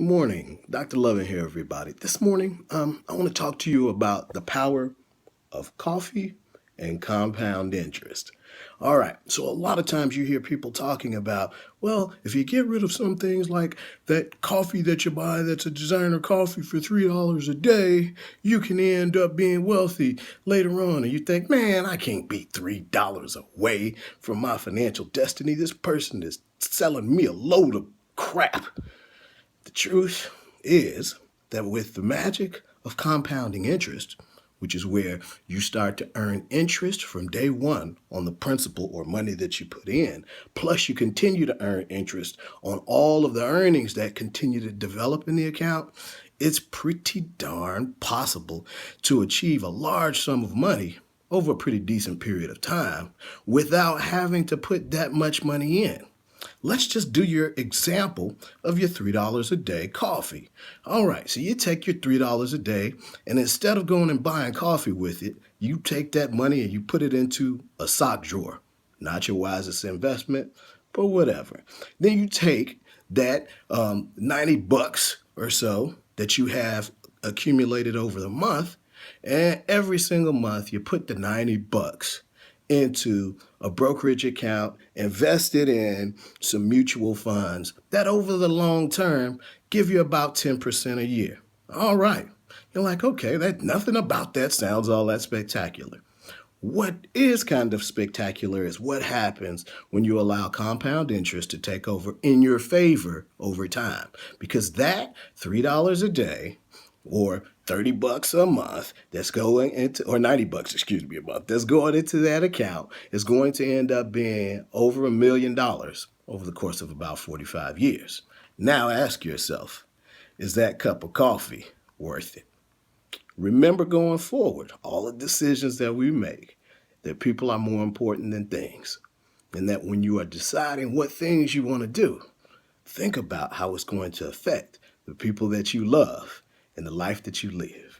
Morning, Dr. Loving here, everybody. This morning, I want to talk to you about the power of coffee and compound interest. All right, so a lot of times you hear people talking about, well, if you get rid of some things like that coffee that you buy that's a designer coffee for $3 a day, you can end up being wealthy later on. And you think, man, I can't be $3 away from my financial destiny. This person is selling me a load of crap. The truth is that with the magic of compounding interest, which is where you start to earn interest from day one on the principal or money that you put in, plus you continue to earn interest on all of the earnings that continue to develop in the account, it's pretty darn possible to achieve a large sum of money over a pretty decent period of time without having to put that much money in. Let's just do your example of your $3 a day coffee. All right, so you take your $3 a day, and instead of going and buying coffee with it, you take that money and you put it into a sock drawer. Not your wisest investment, but whatever. Then you take that 90 bucks or so that you have accumulated over the month, and every single month you put the 90 bucks into a brokerage account, invested in some mutual funds that over the long term give you about 10% a year. All right. You're like, okay, that nothing about that sounds all that spectacular. What is kind of spectacular is what happens when you allow compound interest to take over in your favor over time. Because that $3 a day or 30 bucks a month that's going into, or 90 bucks, excuse me, a month that's going into that account is going to end up being over $1 million over the course of about 45 years. Now ask yourself, is that cup of coffee worth it? Remember going forward, all the decisions that we make, that people are more important than things. And that when you are deciding what things you want to do, think about how it's going to affect the people that you love and the life that you live.